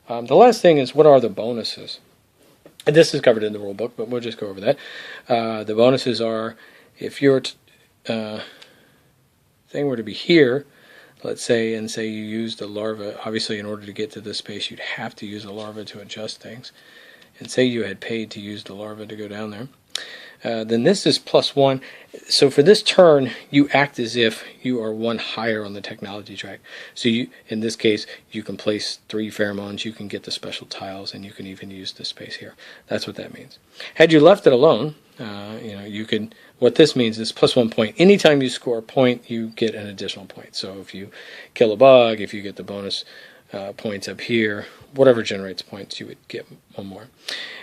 The last thing is, what are the bonuses? And this is covered in the rule book, but we'll just go over that. The bonuses are, if your thing were to be here, let's say, and say you used the larva, obviously in order to get to this space you'd have to use the larva to adjust things, and say you had paid to use the larva to go down there, then this is +1. So for this turn, you act as if you are 1 higher on the technology track. So you, in this case, you can place 3 pheromones, you can get the special tiles, and you can even use this space here. That's what that means. Had you left it alone, you could. What this means is +1 point. Anytime you score a point, you get an additional point. So if you kill a bug, if you get the bonus points up here, whatever generates points, you would get 1 more.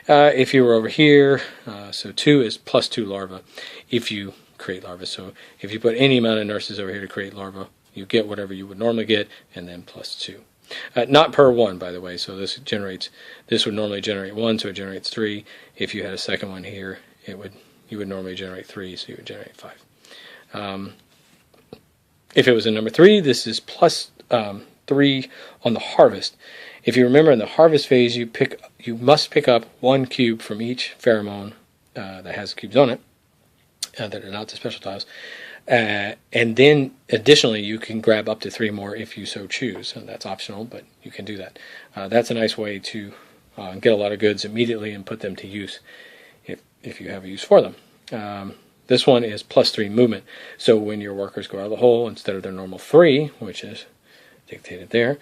If you were over here, so 2 is +2 larvae if you create larvae. So if you put any amount of nurses over here to create larvae, you get whatever you would normally get, and then +2. Not per 1, by the way. So this would normally generate 1, so it generates 3. If you had a second one here, you would normally generate 3, so you would generate 5. If it was a number 3, this is +3 on the harvest. If you remember, in the harvest phase, you must pick up 1 cube from each pheromone that has cubes on it, that are not the special tiles. And then additionally, you can grab up to 3 more if you so choose. And that's optional, but you can do that. That's a nice way to get a lot of goods immediately and put them to use if you have a use for them. This one is +3 movement. So when your workers go out of the hole, instead of their normal 3, which is dictated there,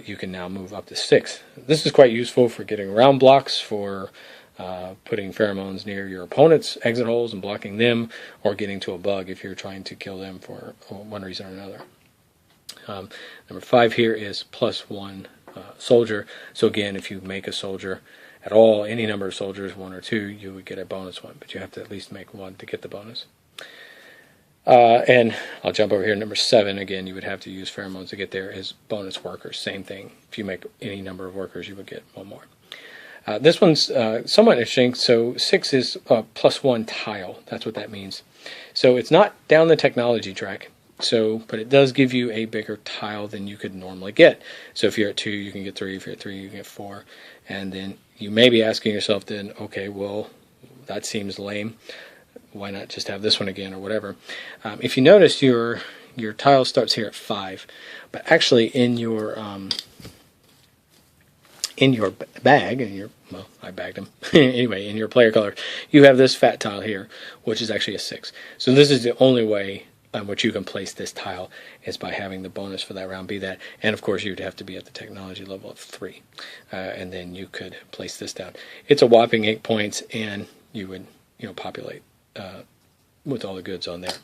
you can now move up to 6. This is quite useful for getting around blocks, for putting pheromones near your opponent's exit holes and blocking them, or getting to a bug if you're trying to kill them for one reason or another. Number 5 here is +1 soldier. So again, if you make a soldier at all, any number of soldiers, 1 or 2, you would get a bonus 1, but you have to at least make 1 to get the bonus. And I'll jump over here. Number 7, again, you would have to use pheromones to get there, is bonus workers. Same thing. If you make any number of workers, you would get 1 more. This one's somewhat interesting. So 6 is +1 tile. That's what that means. So it's not down the technology track. But it does give you a bigger tile than you could normally get. So if you're at 2, you can get 3. If you're at 3, you can get 4. And then you may be asking yourself then, okay, well, that seems lame. Why not just have this one again or whatever? If you notice, your tile starts here at 5. But actually in your bag, well, I bagged them. Anyway, in your player color, you have this fat tile here, which is actually a 6. So this is the only way on which you can place this tile, is by having the bonus for that round be that. And of course, you'd have to be at the technology level of 3. And then you could place this down. It's a whopping 8 points, and you would populate with all the goods on there.